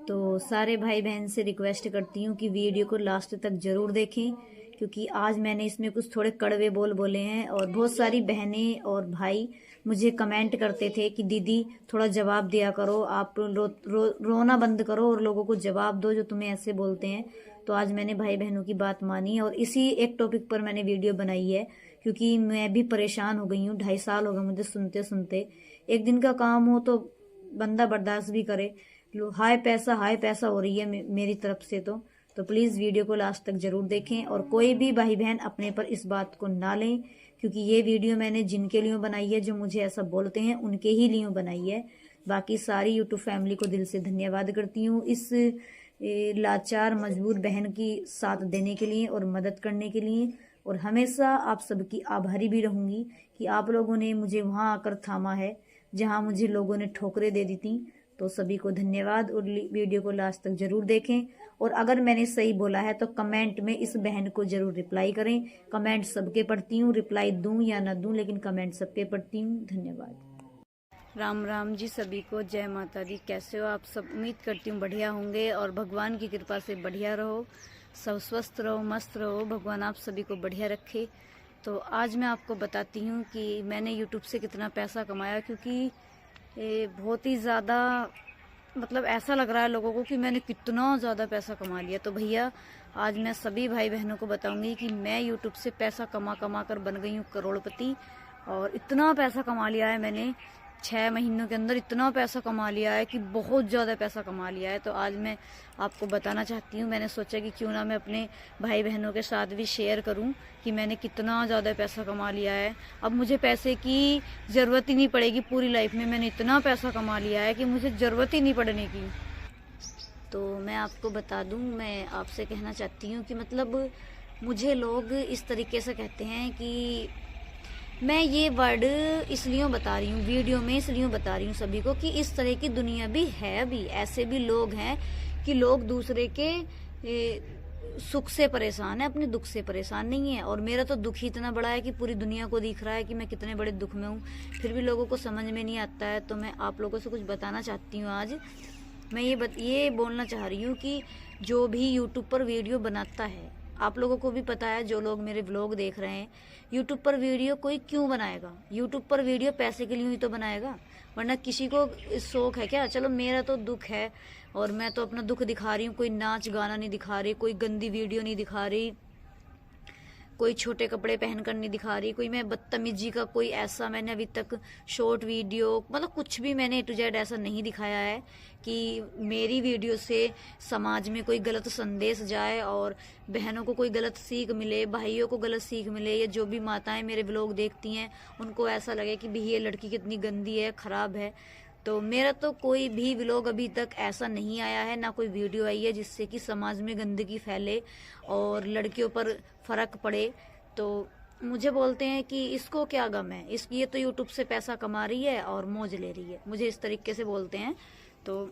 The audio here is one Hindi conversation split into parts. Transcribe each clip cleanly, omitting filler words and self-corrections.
तो सारे भाई बहन से रिक्वेस्ट करती हूँ कि वीडियो को लास्ट तक ज़रूर देखें, क्योंकि आज मैंने इसमें कुछ थोड़े कड़वे बोल बोले हैं। और बहुत सारी बहनें और भाई मुझे कमेंट करते थे कि दीदी थोड़ा जवाब दिया करो, आप रोना बंद करो और लोगों को जवाब दो जो तुम्हें ऐसे बोलते हैं। तो आज मैंने भाई बहनों की बात मानी और इसी एक टॉपिक पर मैंने वीडियो बनाई है, क्योंकि मैं भी परेशान हो गई हूँ। 2.5 साल हो गए मुझे सुनते सुनते। एक दिन का काम हो तो बंदा बर्दाश्त भी करे। हाय पैसा हो रही है मेरी तरफ से। तो प्लीज़ वीडियो को लास्ट तक ज़रूर देखें और कोई भी भाई बहन अपने पर इस बात को ना लें, क्योंकि ये वीडियो मैंने जिनके लिए बनाई है, जो मुझे ऐसा बोलते हैं, उनके ही लिए बनाई है। बाकी सारी यूट्यूब फैमिली को दिल से धन्यवाद करती हूँ इस लाचार मजबूर बहन की साथ देने के लिए और मदद करने के लिए। और हमेशा आप सबकी आभारी भी रहूँगी कि आप लोगों ने मुझे वहाँ आकर थामा है जहाँ मुझे लोगों ने ठोकरें दे दी थी। तो सभी को धन्यवाद और वीडियो को लास्ट तक ज़रूर देखें। और अगर मैंने सही बोला है तो कमेंट में इस बहन को ज़रूर रिप्लाई करें। कमेंट सबके पढ़ती हूँ, रिप्लाई दूँ या ना दूँ, लेकिन कमेंट सबके पढ़ती हूँ। धन्यवाद। राम राम जी सभी को, जय माता दी। कैसे हो आप सब? उम्मीद करती हूँ बढ़िया होंगे और भगवान की कृपा से बढ़िया रहो, सब स्वस्थ रहो, मस्त रहो, भगवान आप सभी को बढ़िया रखे। तो आज मैं आपको बताती हूँ कि मैंने यूट्यूब से कितना पैसा कमाया, क्योंकि बहुत ही ज़्यादा मतलब ऐसा लग रहा है लोगों को कि मैंने कितना ज़्यादा पैसा कमा लिया। तो भैया आज मैं सभी भाई बहनों को बताऊंगी कि मैं यूट्यूब से पैसा कमा कमा कर बन गई हूँ करोड़पति। और इतना पैसा कमा लिया है मैंने 6 महीनों के अंदर, इतना पैसा कमा लिया है कि बहुत ज़्यादा पैसा कमा लिया है। तो आज मैं आपको बताना चाहती हूँ। मैंने सोचा कि क्यों ना मैं अपने भाई बहनों के साथ भी शेयर करूँ कि मैंने कितना ज़्यादा पैसा कमा लिया है। अब मुझे पैसे की ज़रूरत ही नहीं पड़ेगी पूरी लाइफ में। मैंने इतना पैसा कमा लिया है कि मुझे ज़रूरत ही नहीं पड़ने की। तो मैं आपको बता दूँ, मैं आपसे कहना चाहती हूँ कि मतलब मुझे लोग इस तरीके से कहते हैं कि मैं ये वर्ड इसलिए बता रही हूँ वीडियो में, इसलिए बता रही हूँ सभी को कि इस तरह की दुनिया भी है। अभी ऐसे भी लोग हैं कि लोग दूसरे के सुख से परेशान है, अपने दुख से परेशान नहीं है। और मेरा तो दुख ही इतना बड़ा है कि पूरी दुनिया को दिख रहा है कि मैं कितने बड़े दुख में हूँ, फिर भी लोगों को समझ में नहीं आता है। तो मैं आप लोगों से कुछ बताना चाहती हूँ। आज मैं ये बोलना चाह रही हूँ कि जो भी यूट्यूब पर वीडियो बनाता है, आप लोगों को भी पता है, जो लोग मेरे व्लॉग देख रहे हैं, यूट्यूब पर वीडियो कोई क्यों बनाएगा? यूट्यूब पर वीडियो पैसे के लिए ही तो बनाएगा, वरना किसी को शौक है क्या? चलो मेरा तो दुख है और मैं तो अपना दुख दिखा रही हूँ। कोई नाच गाना नहीं दिखा रही, कोई गंदी वीडियो नहीं दिखा रही, कोई छोटे कपड़े पहनकर नहीं दिखा रही, कोई मैं बदतमीजी का कोई ऐसा मैंने अभी तक शॉर्ट वीडियो मतलब कुछ भी मैंने A to Z ऐसा नहीं दिखाया है कि मेरी वीडियो से समाज में कोई गलत संदेश जाए और बहनों को कोई गलत सीख मिले, भाइयों को गलत सीख मिले, या जो भी माताएं मेरे व्लॉग देखती हैं उनको ऐसा लगे कि भाई ये लड़की कितनी गंदी है, ख़राब है। तो मेरा तो कोई भी व्लॉग अभी तक ऐसा नहीं आया है, ना कोई वीडियो आई है जिससे कि समाज में गंदगी फैले और लड़कियों पर फर्क पड़े। तो मुझे बोलते हैं कि इसको क्या गम है, ये तो यूट्यूब से पैसा कमा रही है और मौज ले रही है, मुझे इस तरीके से बोलते हैं। तो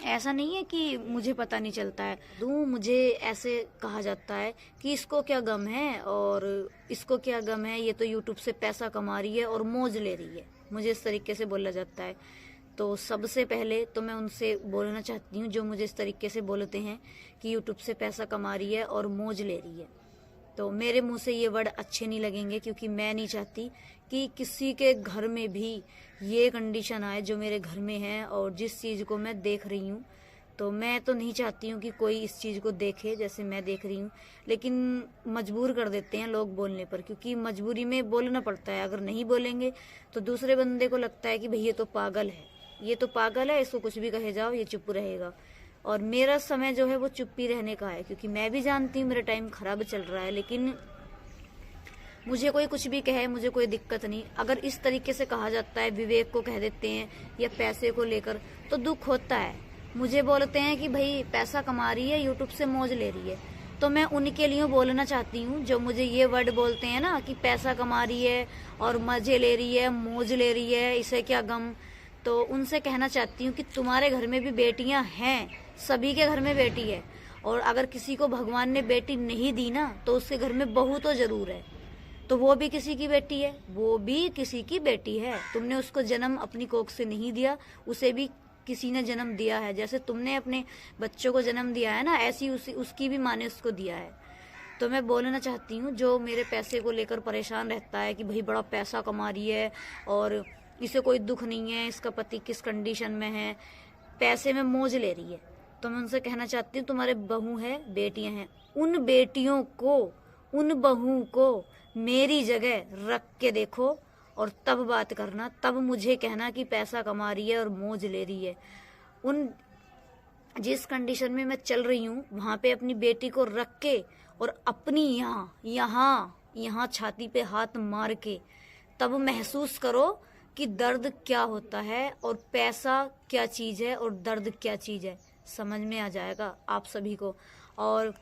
ऐसा नहीं है कि मुझे पता नहीं चलता है, मुझे ऐसे कहा जाता है कि इसको क्या गम है और इसको क्या गम है, ये तो यूट्यूब से पैसा कमा रही है और मौज ले रही है, मुझे इस तरीके से बोला जाता है। तो सबसे पहले तो मैं उनसे बोलना चाहती हूँ जो मुझे इस तरीके से बोलते हैं कि यूट्यूब से पैसा कमा रही है और मौज ले रही है। तो मेरे मुंह से ये वर्ड अच्छे नहीं लगेंगे, क्योंकि मैं नहीं चाहती कि किसी के घर में भी ये कंडीशन आए जो मेरे घर में है और जिस चीज़ को मैं देख रही हूँ। तो मैं तो नहीं चाहती हूँ कि कोई इस चीज़ को देखे जैसे मैं देख रही हूँ, लेकिन मजबूर कर देते हैं लोग बोलने पर, क्योंकि मजबूरी में बोलना पड़ता है। अगर नहीं बोलेंगे तो दूसरे बंदे को लगता है कि भाई ये तो पागल है, ये तो पागल है, इसको कुछ भी कहे जाओ ये चुप रहेगा। और मेरा समय जो है वो चुप्पी रहने का है, क्योंकि मैं भी जानती हूँ मेरा टाइम खराब चल रहा है, लेकिन मुझे कोई कुछ भी कहे मुझे कोई दिक्कत नहीं। अगर इस तरीके से कहा जाता है, विवेक को कह देते हैं या पैसे को लेकर, तो दुख होता है। मुझे बोलते हैं कि भाई पैसा कमा रही है, यूट्यूब से मौज ले रही है, तो मैं उनके लिए बोलना चाहती हूँ जो मुझे ये वर्ड बोलते हैं ना कि पैसा कमा रही है और मजे ले रही है, मौज ले रही है, इसे क्या गम। तो उनसे कहना चाहती हूँ कि तुम्हारे घर में भी बेटियां हैं, सभी के घर में बेटी है, और अगर किसी को भगवान ने बेटी नहीं दी ना तो उसके घर में बहू तो जरूर है, तो वो भी किसी की बेटी है, वो भी किसी की बेटी है। तुमने उसको जन्म अपनी कोख से नहीं दिया, उसे भी किसी ने जन्म दिया है, जैसे तुमने अपने बच्चों को जन्म दिया है ना, ऐसी उसकी भी माँ ने उसको दिया है। तो मैं बोलना चाहती हूँ, जो मेरे पैसे को लेकर परेशान रहता है कि भाई बड़ा पैसा कमा रही है और इसे कोई दुख नहीं है, इसका पति किस कंडीशन में है, पैसे में मौज ले रही है, तो मैं उनसे कहना चाहती हूँ, तुम्हारे बहू है, बेटियां हैं, उन बेटियों को, उन बहू को मेरी जगह रख के देखो और तब बात करना, तब मुझे कहना कि पैसा कमा रही है और मौज ले रही है। उन जिस कंडीशन में मैं चल रही हूँ वहां पे अपनी बेटी को रख के और अपनी यहाँ छाती पे हाथ मार के तब महसूस करो कि दर्द क्या होता है और पैसा क्या चीज है और दर्द क्या चीज है, समझ में आ जाएगा आप सभी को। और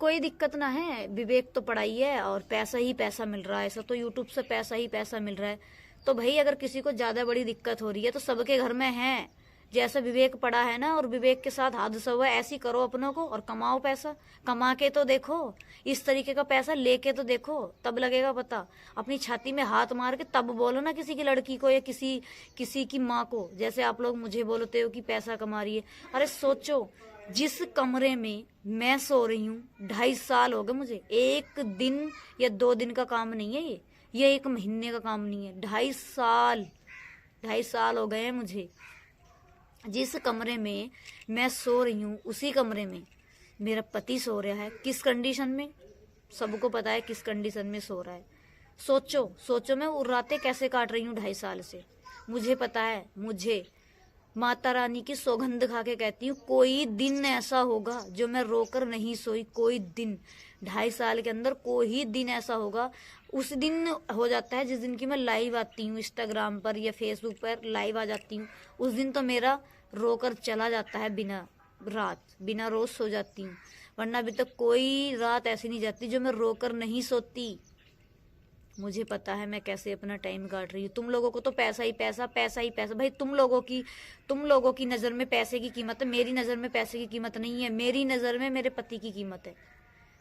कोई दिक्कत ना है, विवेक तो पढ़ाई है और पैसा ही पैसा मिल रहा है, ऐसा तो यूट्यूब से पैसा ही पैसा मिल रहा है। तो भाई अगर किसी को ज्यादा बड़ी दिक्कत हो रही है तो सबके घर में है, जैसा विवेक पढ़ा है ना और विवेक के साथ हादसा हुआ, ऐसी करो अपनों को और कमाओ पैसा, कमा के तो देखो, इस तरीके का पैसा लेके तो देखो, तब लगेगा पता। अपनी छाती में हाथ मार के तब बोलो ना किसी की लड़की को या किसी की माँ को, जैसे आप लोग मुझे बोलते हो कि पैसा कमा रही है। अरे सोचो, जिस कमरे में मैं सो रही हूँ 2.5 साल हो गए मुझे, 1 दिन या 2 दिन का काम नहीं है ये 1 महीने का काम नहीं है, 2.5 साल हो गए हैं मुझे। जिस कमरे में मैं सो रही हूँ उसी कमरे में मेरा पति सो रहा है, किस कंडीशन में, सबको पता है किस कंडीशन में सो रहा है। सोचो मैं रातें कैसे काट रही हूँ 2.5 साल से, मुझे पता है। मुझे माता रानी की सौगंध खा के कहती हूँ, कोई दिन ऐसा होगा जो मैं रोकर नहीं सोई, कोई दिन 2.5 साल के अंदर कोई दिन ऐसा होगा। उस दिन हो जाता है जिस दिन की मैं लाइव आती हूँ इंस्टाग्राम पर या फेसबुक पर लाइव आ जाती हूँ, उस दिन तो मेरा रोकर चला जाता है बिना रोज सो जाती हूँ, वरना अभी तक कोई रात ऐसी नहीं जाती जो मैं रोकर नहीं सोती। मुझे पता है मैं कैसे अपना टाइम काट रही हूँ। तुम लोगों को तो पैसा ही पैसा भाई, तुम लोगों की नज़र में पैसे की कीमत है, मेरी नज़र में पैसे की कीमत नहीं है, मेरी नज़र में मेरे पति की कीमत है,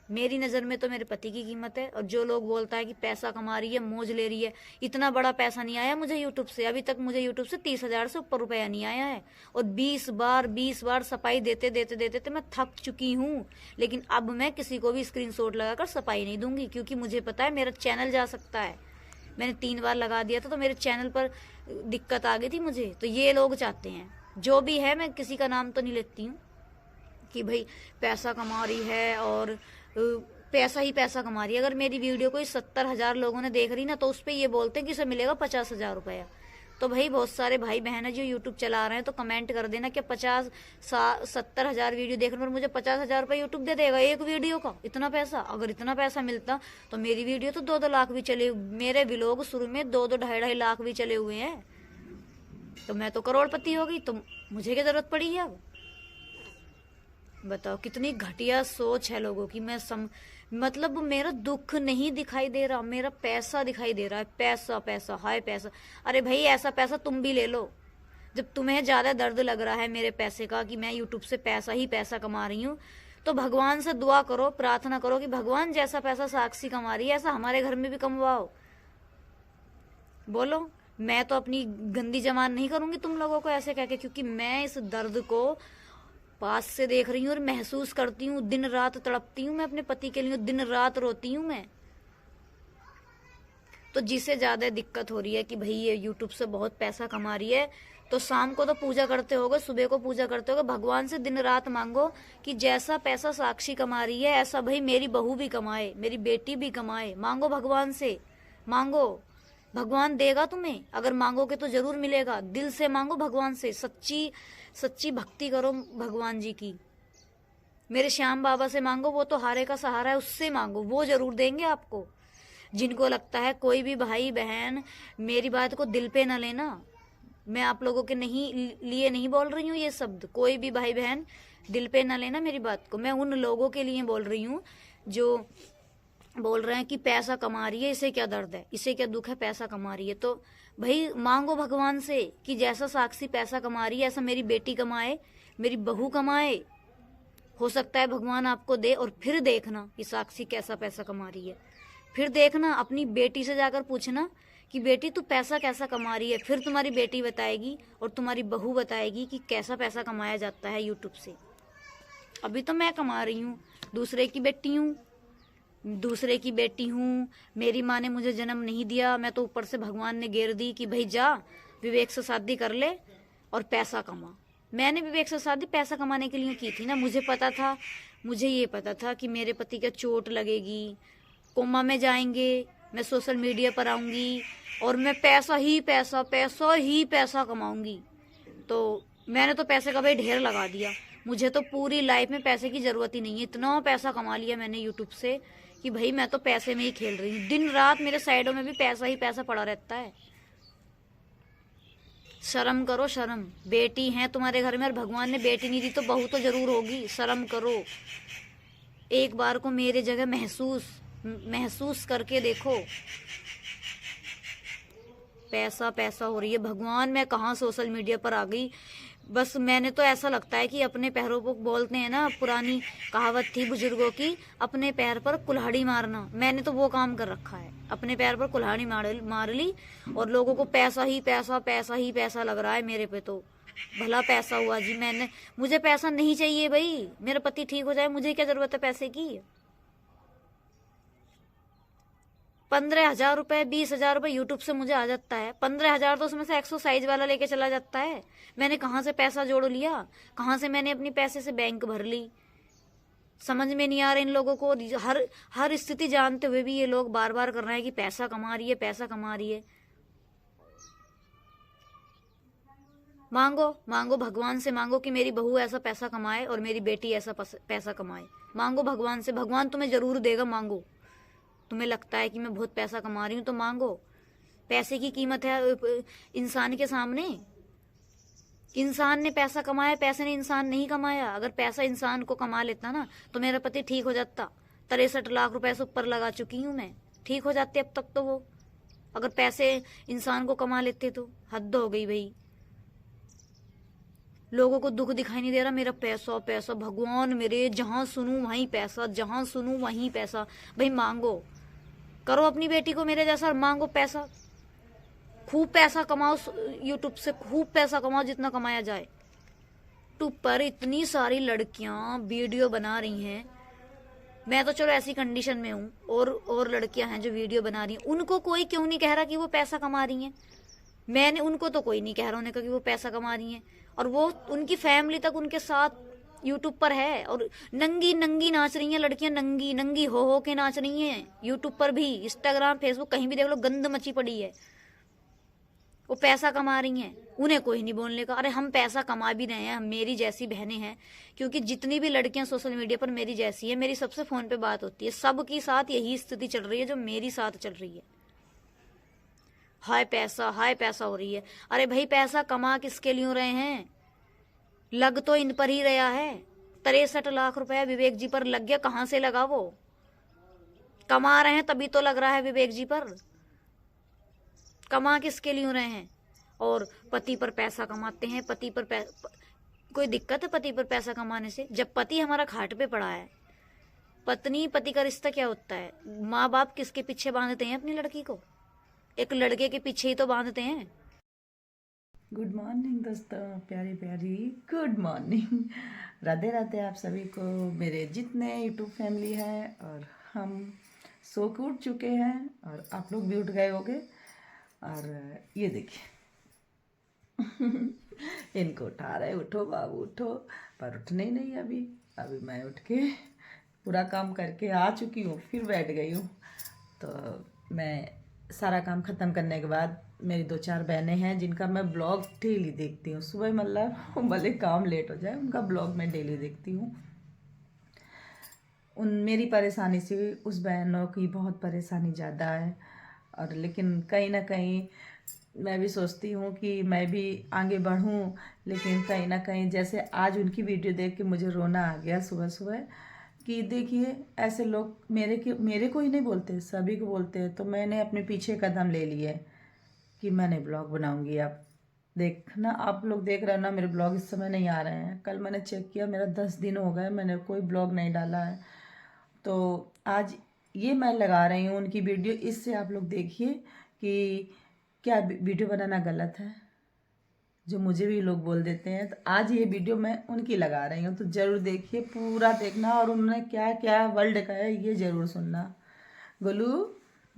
मेरी नज़र में तो मेरे पति की कीमत है। और जो लोग बोलता है कि पैसा कमा रही है, मौज ले रही है, इतना बड़ा पैसा नहीं आया मुझे यूट्यूब से, अभी तक मुझे यूट्यूब से 30,000 से ऊपर रुपया नहीं आया है। और 20 बार सफाई देते मैं थक चुकी हूँ, लेकिन अब मैं किसी को भी स्क्रीनशॉट लगाकर सफाई नहीं दूंगी, क्योंकि मुझे पता है मेरा चैनल जा सकता है। मैंने 3 बार लगा दिया था तो मेरे चैनल पर दिक्कत आ गई थी मुझे, तो ये लोग चाहते हैं, जो भी है, मैं किसी का नाम तो नहीं लेती हूँ कि भाई पैसा कमा रही है और पैसा ही पैसा कमा रही है। अगर मेरी वीडियो कोई 70,000 लोगों ने देख रही ना, तो उस पर ये बोलते हैं कि उसे मिलेगा 50,000 रुपया। तो भाई बहुत सारे भाई बहन है जो यूट्यूब चला रहे हैं, तो कमेंट कर देना कि 70,000 वीडियो देखने पर मुझे 50,000 रुपये यूट्यूब दे देगा एक वीडियो का, इतना पैसा। अगर इतना पैसा मिलता तो मेरी वीडियो तो 2-2 लाख भी चले, मेरे व्लॉग शुरू में 2-2 2.5 लाख भी चले हुए हैं, तो मैं तो करोड़पति हो गई, तो मुझे क्या जरूरत पड़ी है अब। बताओ कितनी घटिया सोच है लोगों की। मतलब मेरा दुख नहीं दिखाई दे रहा, मेरा पैसा दिखाई दे रहा है, पैसा हाय पैसा। अरे भाई ऐसा पैसा तुम भी ले लो, जब तुम्हें ज्यादा दर्द लग रहा है मेरे पैसे का कि मैं यूट्यूब से पैसा ही पैसा कमा रही हूँ, तो भगवान से दुआ करो, प्रार्थना करो कि भगवान जैसा पैसा साक्षी कमा रही है ऐसा हमारे घर में भी कमवाओ। बोलो, मैं तो अपनी गंदी जबान नहीं करूंगी तुम लोगों को ऐसे कह के, क्योंकि मैं इस दर्द को पास से देख रही हूँ और महसूस करती हूँ, दिन रात तड़पती हूँ मैं अपने पति के लिए, दिन रात रोती हूँ मैं। तो जिसे ज्यादा दिक्कत हो रही है कि भाई ये यूट्यूब से बहुत पैसा कमा रही है, तो शाम को तो पूजा करते होगे, सुबह को पूजा करते होगे, भगवान से दिन रात मांगो कि जैसा पैसा साक्षी कमा रही है ऐसा भाई मेरी बहू भी कमाए, मेरी बेटी भी कमाए। मांगो भगवान से, मांगो, भगवान देगा तुम्हें, अगर मांगोगे तो जरूर मिलेगा। दिल से मांगो भगवान से, सच्ची भक्ति करो भगवान जी की। मेरे श्याम बाबा से मांगो, वो तो हारे का सहारा है, उससे मांगो, वो जरूर देंगे आपको। जिनको लगता है, कोई भी भाई बहन मेरी बात को दिल पे ना लेना, मैं आप लोगों के लिए नहीं बोल रही हूँ ये शब्द, कोई भी भाई बहन दिल पे ना लेना मेरी बात को। मैं उन लोगों के लिए बोल रही हूँ जो बोल रहे हैं कि पैसा कमा रही है, इसे क्या दर्द है, इसे क्या दुख है, पैसा कमा रही है। तो भाई मांगो भगवान से कि जैसा साक्षी पैसा कमा रही है ऐसा मेरी बेटी कमाए, मेरी बहू कमाए। हो सकता है भगवान आपको दे। और फिर देखना कि साक्षी कैसा पैसा कमा रही है, फिर देखना, अपनी बेटी से जाकर पूछना कि बेटी तू पैसा कैसा कमा रही है। फिर तुम्हारी बेटी बताएगी और तुम्हारी बहू बताएगी कि कैसा पैसा कमाया जाता है यूट्यूब से। अभी तो मैं कमा रही हूँ, दूसरे की बेटी हूँ। मेरी माँ ने मुझे जन्म नहीं दिया, मैं तो ऊपर से भगवान ने घेर दी कि भाई जा विवेक से शादी कर ले और पैसा कमा। मैंने विवेक से शादी पैसा कमाने के लिए की थी ना। मुझे ये पता था कि मेरे पति का चोट लगेगी, कोमा में जाएंगे, मैं सोशल मीडिया पर आऊँगी और मैं पैसा ही पैसा कमाऊँगी। तो मैंने तो पैसे का भाई ढेर लगा दिया। मुझे तो पूरी लाइफ में पैसे की ज़रूरत ही नहीं है। इतना पैसा कमा लिया मैंने यूट्यूब से कि भाई मैं तो पैसे में ही खेल रही हूँ। दिन रात मेरे साइडों में भी पैसा ही पैसा पड़ा रहता है। शर्म करो, शर्म। बेटी है तुम्हारे घर में और भगवान ने बेटी नहीं दी तो बहू तो जरूर होगी। शर्म करो। एक बार को मेरे जगह महसूस करके देखो। पैसा हो रही है। भगवान, मैं कहाँ सोशल मीडिया पर आ गई। बस मैंने तो ऐसा लगता है कि अपने पैरों को, बोलते हैं ना, पुरानी कहावत थी बुजुर्गों की, अपने पैर पर कुल्हाड़ी मारना। मैंने तो वो काम कर रखा है, अपने पैर पर कुल्हाड़ी मार ली और लोगों को पैसा ही पैसा लग रहा है मेरे पे। तो भला पैसा हुआ जी। मुझे पैसा नहीं चाहिए भाई, मेरा पति ठीक हो जाए, मुझे क्या जरूरत है पैसे की। 15,000 रुपये 20,000 रुपये यूट्यूब से मुझे आ जाता है। 15,000 तो उसमें से एक्सरसाइज वाला लेके चला जाता है। मैंने कहाँ से पैसा जोड़ लिया, कहाँ से मैंने अपनी पैसे से बैंक भर ली। समझ में नहीं आ रहा इन लोगों को। हर स्थिति जानते हुए भी ये लोग बार बार कर रहे हैं कि पैसा कमा रही है। मांगो भगवान से मांगो कि मेरी बहू ऐसा पैसा कमाए और मेरी बेटी ऐसा पैसा कमाए। मांगो भगवान से, भगवान तुम्हें जरूर देगा। मांगो। तुम्हें लगता है कि मैं बहुत पैसा कमा रही हूँ तो मांगो। पैसे की कीमत है इंसान के सामने। इंसान ने पैसा कमाया, पैसे ने इंसान नहीं कमाया। अगर पैसा इंसान को कमा लेता ना तो मेरा पति ठीक हो जाता। 63 लाख रुपए से ऊपर लगा चुकी हूँ मैं, ठीक हो जाते अब तक तो वो। अगर पैसे इंसान को कमा लेते तो हद हो गई भाई। लोगों को दुख दिखाई नहीं दे रहा, मेरा पैसा। भगवान मेरे, जहां सुनूं वहीं पैसा। भाई मांगो, करो अपनी बेटी को मेरे जैसा, मांगो पैसा। खूब पैसा कमाओ यूट्यूब से, खूब पैसा कमाओ जितना कमाया जाए। यूट्यूब पर इतनी सारी लड़कियां वीडियो बना रही हैं। मैं तो चलो ऐसी कंडीशन में हूँ, और लड़कियां हैं जो वीडियो बना रही हैं। उनको कोई क्यों नहीं कह रहा कि वो पैसा कमा रही हैं। मैंने उनको तो कोई नहीं कह रहा उन्हें कि वो पैसा कमा रही हैं। और वो उनकी फैमिली तक उनके साथ यूट्यूब पर है और नंगी नाच रही हैं लड़कियां। नंगी हो के नाच रही हैं यूट्यूब पर भी। इंस्टाग्राम फेसबुक कहीं भी देख लो, गंद मची पड़ी है। वो पैसा कमा रही हैं, उन्हें कोई नहीं बोलने का। अरे हम पैसा कमा भी रहे हैं, हम मेरी जैसी बहनें हैं। क्योंकि जितनी भी लड़कियां सोशल मीडिया पर मेरी जैसी है, मेरी सबसे फोन पे बात होती है। सबके साथ यही स्थिति चल रही है जो मेरी साथ चल रही है। हाय पैसा हो रही है। अरे भाई पैसा कमा किसके लिए रहे हैं? लग तो इन पर ही रहा है। 63 लाख रुपया विवेक जी पर लग गया। कहां से लगा? वो कमा रहे हैं तभी तो लग रहा है विवेक जी पर। कमा किसके लिए रहे हैं? और पति पर पैसा कमाते हैं। कोई दिक्कत है पति पर पैसा कमाने से? जब पति हमारा खाट पे पड़ा है। पत्नी पति का रिश्ता क्या होता है? माँ बाप किसके पीछे बांधते हैं अपनी लड़की को? एक लड़के के पीछे ही तो बांधते हैं। गुड मॉर्निंग दोस्तों, प्यारी गुड मॉर्निंग। राधे राधे आप सभी को, मेरे जितने यूट्यूब फैमिली है। और हम सो के उठ चुके हैं और आप लोग भी उठ गए होंगे। और ये देखिए इनको उठा रहे, उठो बाबू उठो, पर उठने ही नहीं। अभी मैं उठ के पूरा काम करके आ चुकी हूँ, फिर बैठ गई हूँ। तो मैं सारा काम ख़त्म करने के बाद, मेरी 2-4 बहनें हैं जिनका मैं ब्लॉग डेली देखती हूँ। सुबह मतलब भले काम लेट हो जाए, उनका ब्लॉग मैं डेली देखती हूँ। मेरी परेशानी से उस बहनों की बहुत परेशानी ज़्यादा है। और लेकिन कहीं ना कहीं मैं भी सोचती हूँ कि मैं भी आगे बढ़ूँ। लेकिन कहीं ना कहीं जैसे आज उनकी वीडियो देख के मुझे रोना आ गया सुबह सुबह कि देखिए ऐसे लोग मेरे को ही नहीं बोलते, सभी को बोलते हैं। तो मैंने अपने पीछे कदम ले लिए कि मैंने ब्लॉग बनाऊंगी। आप देखना, आप लोग देख रहे हो ना, मेरे ब्लॉग इस समय नहीं आ रहे हैं। कल मैंने चेक किया, मेरा 10 दिन हो गए मैंने कोई ब्लॉग नहीं डाला है। तो आज ये मैं लगा रही हूँ उनकी वीडियो। इससे आप लोग देखिए कि क्या वीडियो बनाना गलत है, जो मुझे भी लोग बोल देते हैं। तो आज ये वीडियो मैं उनकी लगा रही हूँ, तो ज़रूर देखिए, पूरा देखना, और उन्होंने क्या क्या वर्ल्ड का है ये ज़रूर सुनना। गोलू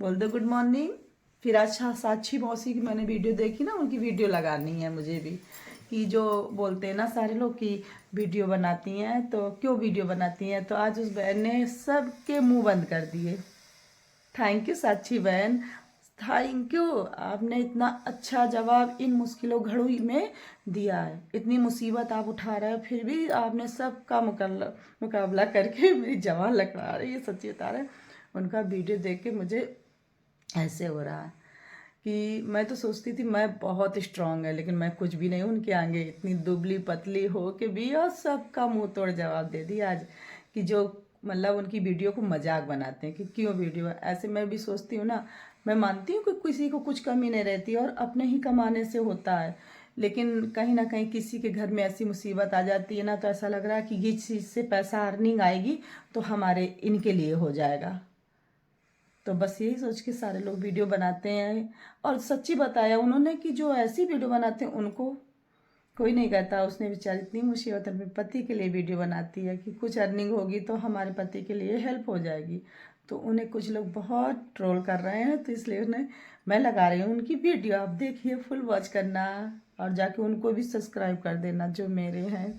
बोल दो गुड मॉर्निंग। फिर आज साक्षी मौसी की मैंने वीडियो देखी ना, उनकी वीडियो लगानी है मुझे भी, कि जो बोलते हैं ना सारे लोग कि वीडियो बनाती हैं, तो क्यों वीडियो बनाती हैं, तो आज उस बहन ने सबके मुंह बंद कर दिए। थैंक यू साक्षी बहन, थैंक यू, आपने इतना अच्छा जवाब इन मुश्किलों घड़ी में दिया है। इतनी मुसीबत आप उठा रहे हो, फिर भी आपने सबका मुकाबला करके मेरी जवान लगा रही है, सच्ची बता रहे हैं। उनका वीडियो देख के मुझे ऐसे हो रहा है कि मैं तो सोचती थी मैं बहुत स्ट्रांग है, लेकिन मैं कुछ भी नहीं हूँ उनके आगे। इतनी दुबली पतली हो के भी और सबका मुंह तोड़ जवाब दे दिया आज, कि जो मतलब उनकी वीडियो को मजाक बनाते हैं कि क्यों वीडियो। ऐसे मैं भी सोचती हूँ ना, मैं मानती हूँ कि किसी को कुछ कमी नहीं रहती और अपने ही कमाने से होता है, लेकिन कहीं ना कहीं किसी के घर में ऐसी मुसीबत आ जाती है ना, तो ऐसा लग रहा है कि ये चीज़ से पैसा अर्निंग आएगी तो हमारे इनके लिए हो जाएगा। तो बस यही सोच के सारे लोग वीडियो बनाते हैं। और सच्ची बताया उन्होंने कि जो ऐसी वीडियो बनाते हैं उनको कोई नहीं कहता, उसने बेचारी इतनी मुसीबत में पति के लिए वीडियो बनाती है कि कुछ अर्निंग होगी तो हमारे पति के लिए हेल्प हो जाएगी। तो उन्हें कुछ लोग बहुत ट्रोल कर रहे हैं, तो इसलिए उन्हें मैं लगा रही हूँ उनकी वीडियो। आप देखिए, फुल वॉच करना, और जाके उनको भी सब्सक्राइब कर देना जो मेरे हैं।